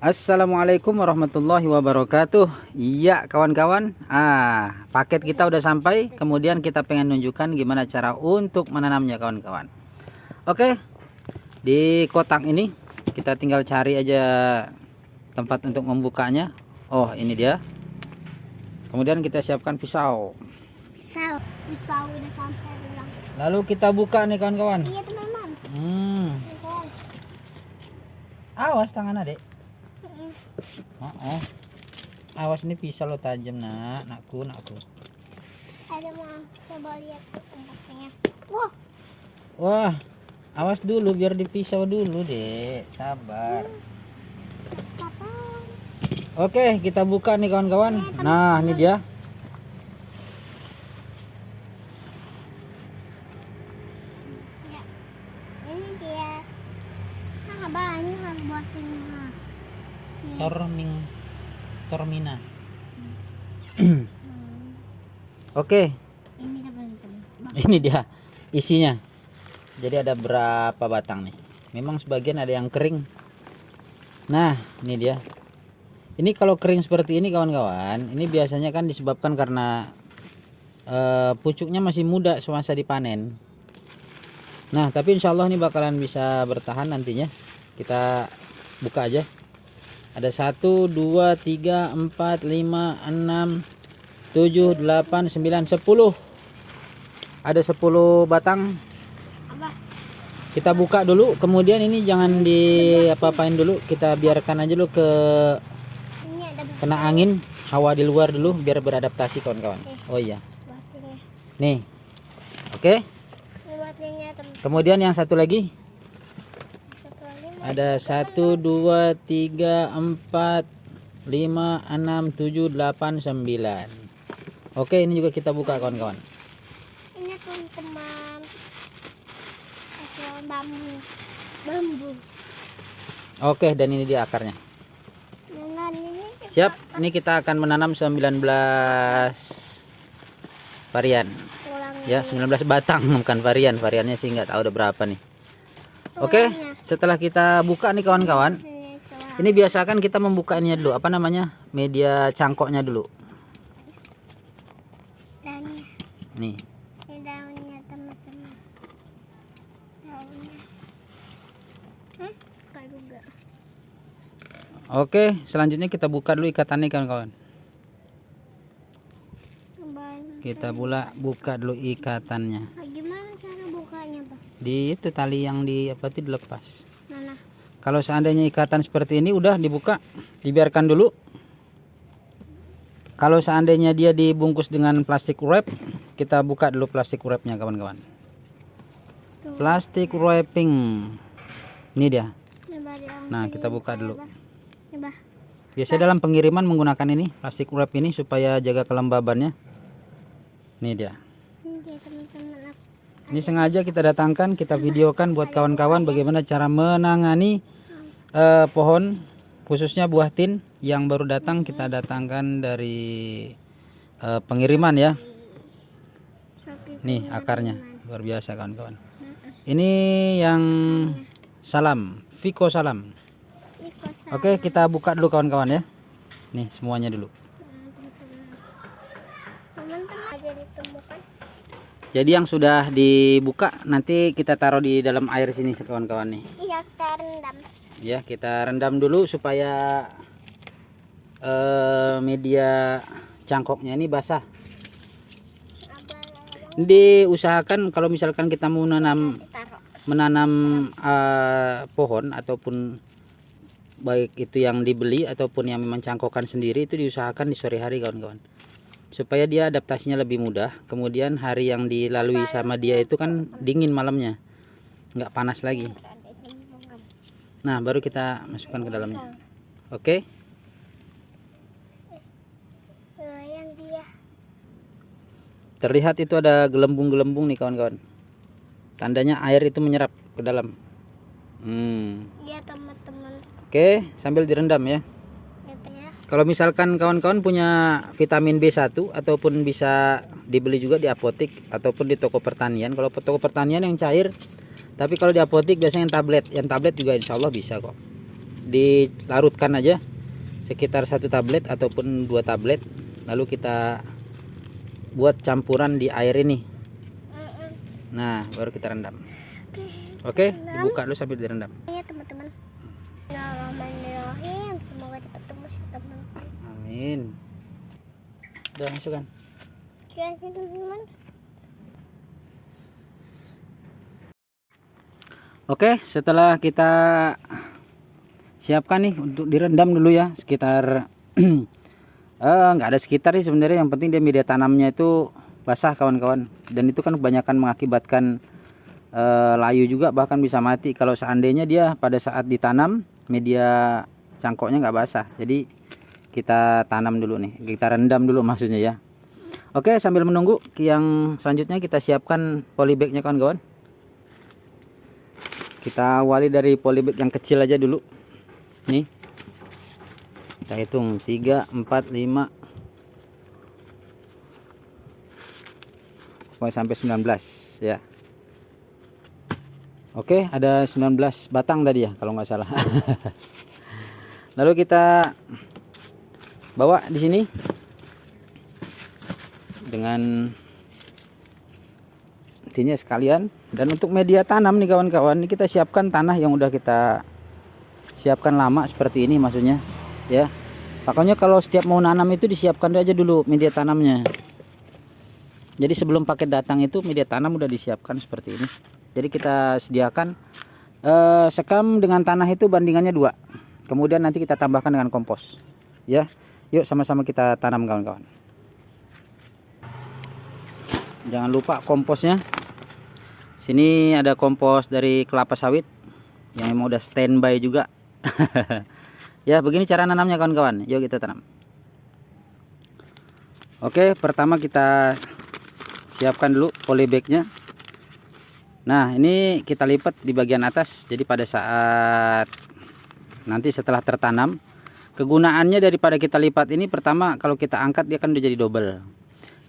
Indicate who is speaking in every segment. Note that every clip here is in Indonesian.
Speaker 1: Assalamualaikum warahmatullahi wabarakatuh. Iya kawan-kawan, paket kita udah sampai. Kemudian kita pengen nunjukkan gimana cara untuk menanamnya kawan-kawan. Oke, di kotak ini kita tinggal cari aja tempat untuk membukanya. Oh, ini dia. Kemudian kita siapkan pisau.
Speaker 2: Pisau udah sampai bilang.
Speaker 1: Lalu kita buka nih kawan-kawan.
Speaker 2: Iya teman-teman.
Speaker 1: Awas tangan adek. Awas, ini pisau lo tajam nakku.
Speaker 2: Ada mau coba lihat tempatnya.
Speaker 1: Wah, awas dulu biar dipisau dulu dek, sabar.
Speaker 2: Kapan?
Speaker 1: Oke, kita buka nih kawan-kawan. Nah, ini dia.
Speaker 2: Ya, ini dia. Banyak buatnya.
Speaker 1: Tormina. Oke,
Speaker 2: Ini teman-teman.
Speaker 1: ini dia isinya. Jadi ada berapa batang nih? Memang sebagian ada yang kering. Nah, ini dia. Ini kalau kering seperti ini kawan-kawan, ini biasanya kan disebabkan karena pucuknya masih muda semasa dipanen. Nah, tapi insya Allah ini bakalan bisa bertahan nantinya. Kita buka aja. Ada 1, 2, 3, 4, 5, 6, 7, 8, 9, 10. Ada 10 batang. Kita buka dulu, kemudian ini jangan diapa-apain dulu, kita biarkan aja dulu
Speaker 2: Ini ada
Speaker 1: kena angin, hawa di luar dulu biar beradaptasi kawan-kawan. Oh iya.
Speaker 2: buatnya.
Speaker 1: Nih. Oke.
Speaker 2: Ini buatnya teman.
Speaker 1: Kemudian yang satu lagi.
Speaker 2: Satu lagi.
Speaker 1: Ada 1, 2, 3, 4, 5, 6, 7, 8, 9. Oke, ini juga kita buka kawan-kawan.
Speaker 2: Ini teman-teman. Hasil bambu.
Speaker 1: Oke, dan ini dia akarnya.
Speaker 2: Nah, ini
Speaker 1: Siap, ini kita akan menanam 19 varian. Ya, 19 batang, bukan varian. Variannya sih nggak tahu ada berapa nih. Oke, setelah kita buka nih kawan-kawan. Ini biasakan kita membukanya dulu, apa namanya? Media cangkoknya dulu.
Speaker 2: Daunnya.
Speaker 1: Nih.
Speaker 2: Ini daunnya teman-teman. Daunnya. Enggak juga.
Speaker 1: Oke, selanjutnya kita buka dulu ikatannya kawan-kawan. Kita buka dulu ikatannya.
Speaker 2: Gimana cara bukanya, Pak?
Speaker 1: Di itu tali yang dilepas.
Speaker 2: Mana?
Speaker 1: Kalau seandainya ikatan seperti ini udah dibuka, dibiarkan dulu. Kalau seandainya dia dibungkus dengan plastik wrap, kita buka dulu plastik wrapnya kawan-kawan. Plastik wrapping. Ini dia. Nah, kita buka dulu. Biasanya dalam pengiriman menggunakan ini, plastik wrap ini supaya jaga kelembabannya. Ini dia. Ini sengaja kita datangkan, kita videokan buat kawan-kawan bagaimana cara menangani pohon, khususnya buah tin yang baru datang, kita datangkan dari pengiriman ya. Nih akarnya, luar biasa kawan-kawan. Ini yang salam, Vico salam. Oke, kita buka dulu kawan-kawan ya. Nih semuanya dulu. Jadi yang sudah dibuka nanti kita taruh di dalam air sini kawan-kawan nih.
Speaker 2: Iya, kita rendam.
Speaker 1: Ya, kita rendam dulu supaya media cangkoknya ini basah. Diusahakan kalau misalkan kita mau menanam pohon ataupun baik itu yang dibeli ataupun yang memang cangkokan sendiri, itu diusahakan di sore hari kawan-kawan, supaya dia adaptasinya lebih mudah. Kemudian hari yang dilalui sama dia itu kan dingin malamnya, nggak panas lagi. Nah, baru kita masukkan ke dalamnya. Oke. Terlihat itu ada gelembung-gelembung nih kawan-kawan. Tandanya air itu menyerap ke dalam.
Speaker 2: Iya teman-teman.
Speaker 1: Oke, sambil direndam ya. Kalau misalkan kawan-kawan punya vitamin B1 ataupun bisa dibeli juga di apotek ataupun di toko pertanian. Kalau toko pertanian yang cair, tapi kalau di apotek biasanya yang tablet juga insya Allah bisa kok. dilarutkan aja sekitar 1 tablet ataupun 2 tablet, lalu kita buat campuran di air ini. Nah, baru kita rendam. Oke, dibuka dulu sambil direndam.
Speaker 2: Ya teman-teman. Bismillahirrahmanirrahim. Semoga cepat tembus ya teman-teman.
Speaker 1: Amin. Udah masukkan.
Speaker 2: Oke teman-teman.
Speaker 1: Oke, setelah kita siapkan nih untuk direndam dulu ya, sekitar nggak ada sekitar sih sebenarnya, yang penting dia media tanamnya itu basah kawan-kawan, dan itu kan kebanyakan mengakibatkan layu juga, bahkan bisa mati kalau seandainya dia pada saat ditanam media cangkoknya nggak basah. Jadi kita tanam dulu nih, kita rendam dulu maksudnya ya. Oke, sambil menunggu yang selanjutnya kita siapkan polybagnya kawan-kawan. Kita awali dari polybag yang kecil aja dulu nih, kita hitung 3, 4, 5 sampai 19 ya. Oke, ada 19 batang tadi ya kalau nggak salah. Lalu kita bawa di sini dengan sini sekalian. Dan untuk media tanam nih kawan-kawan, ini kita siapkan tanah yang udah kita siapkan lama seperti ini maksudnya ya. Pokoknya kalau setiap mau nanam itu disiapkan aja dulu media tanamnya. Jadi sebelum paket datang itu media tanam udah disiapkan seperti ini. Jadi kita sediakan sekam dengan tanah itu bandingannya 2. Kemudian nanti kita tambahkan dengan kompos ya. Yuk sama-sama kita tanam kawan-kawan. Jangan lupa komposnya. Sini ada kompos dari kelapa sawit yang memang udah standby juga. Ya, begini cara nanamnya kawan-kawan. Yuk kita tanam. Oke, pertama kita siapkan dulu polybagnya. Nah, ini kita lipat di bagian atas. Jadi pada saat nanti setelah tertanam, kegunaannya daripada kita lipat ini, pertama kalau kita angkat dia kan udah jadi double.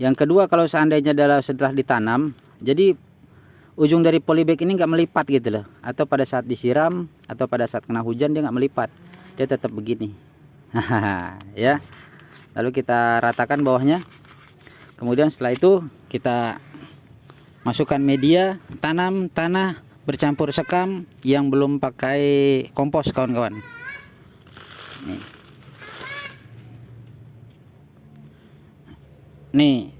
Speaker 1: Yang kedua, kalau seandainya adalah setelah ditanam, jadi ujung dari polybag ini nggak melipat gitu loh, atau pada saat disiram atau pada saat kena hujan dia nggak melipat, dia tetap begini. Ya, lalu kita ratakan bawahnya. Kemudian setelah itu kita masukkan media tanam tanah bercampur sekam yang belum pakai kompos kawan-kawan. Nih,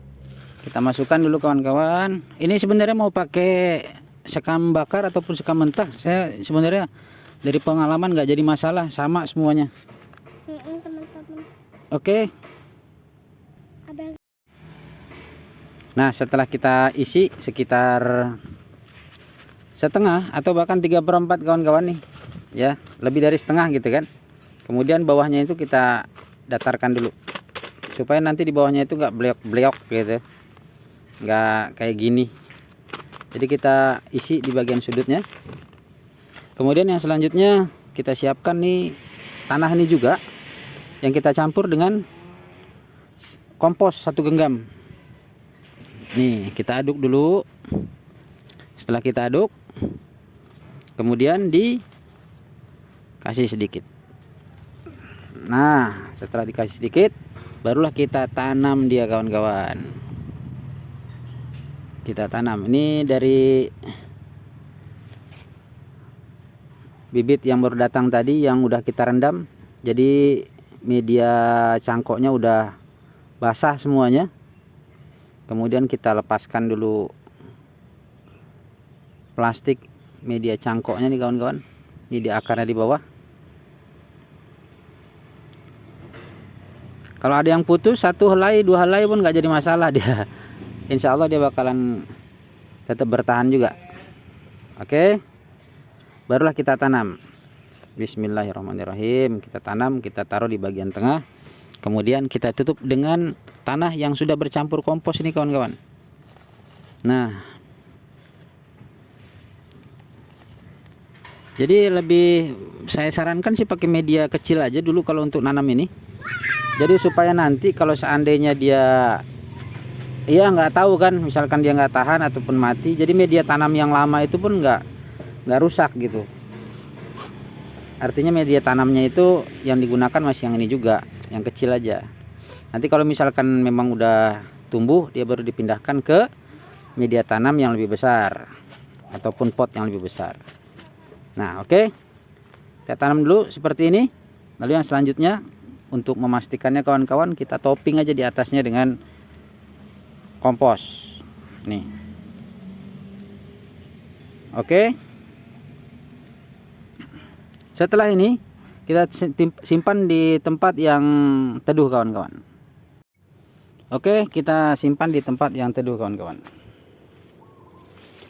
Speaker 1: kita masukkan dulu kawan-kawan. Ini sebenarnya mau pakai sekam bakar ataupun sekam mentah. Saya sebenarnya dari pengalaman nggak jadi masalah, sama semuanya.
Speaker 2: Teman-teman.
Speaker 1: Oke.
Speaker 2: Ada.
Speaker 1: Nah, setelah kita isi sekitar setengah atau bahkan 3/4 kawan-kawan nih, ya lebih dari setengah gitu kan. Kemudian bawahnya itu kita datarkan dulu supaya nanti di bawahnya itu nggak bleok-bleok gitu, nggak kayak gini. Jadi kita isi di bagian sudutnya. Kemudian yang selanjutnya kita siapkan nih tanah ini juga yang kita campur dengan kompos 1 genggam. Nih kita aduk dulu. Setelah kita aduk, kemudian dikasih sedikit. Nah, setelah dikasih sedikit, barulah kita tanam dia kawan-kawan. Kita tanam. Ini dari bibit yang baru datang tadi yang udah kita rendam. Jadi media cangkoknya udah basah semuanya. Kemudian kita lepaskan dulu plastik media cangkoknya nih kawan-kawan. Ini di akarnya di bawah. Kalau ada yang putus 1 helai 2 helai pun nggak jadi masalah dia. Insya Allah dia bakalan tetap bertahan juga. Oke, barulah kita tanam. Bismillahirrahmanirrahim. Kita tanam, kita taruh di bagian tengah. Kemudian kita tutup dengan tanah yang sudah bercampur kompos ini kawan-kawan. Nah, jadi lebih saya sarankan sih pakai media kecil aja dulu kalau untuk nanam ini. Jadi supaya nanti kalau seandainya dia nggak tahu kan, misalkan dia nggak tahan ataupun mati, jadi media tanam yang lama itu pun nggak rusak gitu. Artinya media tanamnya itu yang digunakan masih yang ini juga, yang kecil aja. Nanti kalau misalkan memang udah tumbuh, dia baru dipindahkan ke media tanam yang lebih besar ataupun pot yang lebih besar. Nah, oke. Kita tanam dulu seperti ini. Lalu yang selanjutnya untuk memastikannya kawan-kawan, kita topping aja di atasnya dengan kompos. Nih. Oke. Setelah ini kita simpan di tempat yang teduh kawan-kawan. Oke, kita simpan di tempat yang teduh kawan-kawan.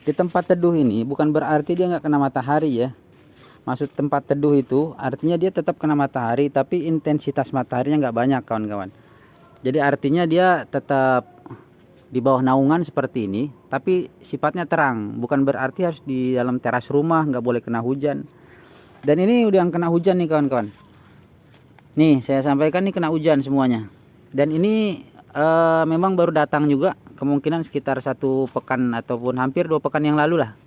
Speaker 1: Di tempat teduh ini bukan berarti dia nggak kena matahari ya. Maksud tempat teduh itu artinya dia tetap kena matahari, tapi intensitas mataharinya nggak banyak kawan-kawan. Jadi artinya dia tetap di bawah naungan seperti ini, tapi sifatnya terang. Bukan berarti harus di dalam teras rumah, nggak boleh kena hujan. Dan ini udah yang kena hujan nih kawan-kawan. Nih saya sampaikan nih kena hujan semuanya. Dan ini memang baru datang juga, kemungkinan sekitar 1 pekan ataupun hampir 2 pekan yang lalu lah.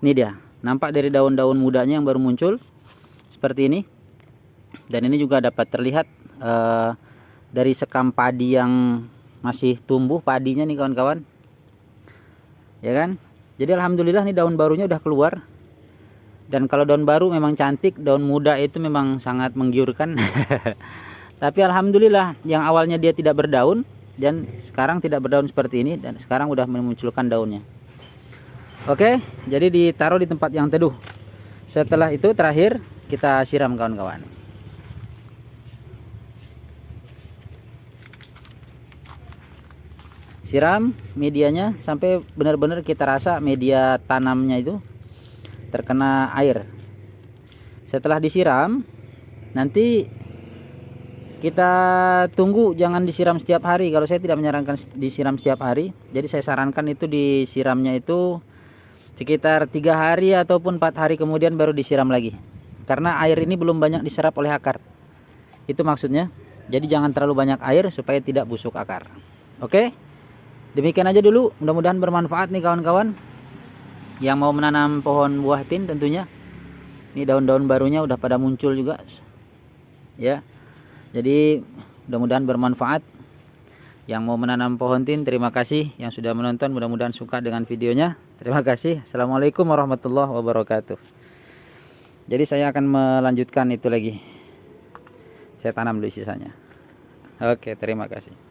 Speaker 1: Ini dia, nampak dari daun-daun mudanya yang baru muncul seperti ini. Dan ini juga dapat terlihat dari sekam padi yang masih tumbuh padinya nih kawan-kawan, ya kan. Jadi alhamdulillah nih daun barunya udah keluar. Dan kalau daun baru memang cantik, daun muda itu memang sangat menggiurkan. Tapi alhamdulillah yang awalnya dia tidak berdaun dan sekarang tidak berdaun seperti ini, dan sekarang udah memunculkan daunnya. Oke, jadi ditaruh di tempat yang teduh. Setelah itu terakhir kita siram kawan-kawan. Siram medianya sampai benar-benar kita rasa media tanamnya itu terkena air. Setelah disiram, nanti kita tunggu, jangan disiram setiap hari. Kalau saya tidak menyarankan disiram setiap hari. Jadi saya sarankan itu disiramnya itu sekitar 3 hari ataupun 4 hari kemudian baru disiram lagi. Karena air ini belum banyak diserap oleh akar. Itu maksudnya. Jadi jangan terlalu banyak air supaya tidak busuk akar. Oke. Demikian aja dulu. Mudah-mudahan bermanfaat nih kawan-kawan yang mau menanam pohon buah tin tentunya. Ini daun-daun barunya udah pada muncul juga. Ya. Jadi mudah-mudahan bermanfaat. Yang mau menanam pohon tin, terima kasih. Yang sudah menonton, mudah-mudahan suka dengan videonya. Terima kasih. Assalamualaikum warahmatullahi wabarakatuh. Jadi saya akan melanjutkan itu lagi. Saya tanam dulu sisanya. Oke, terima kasih.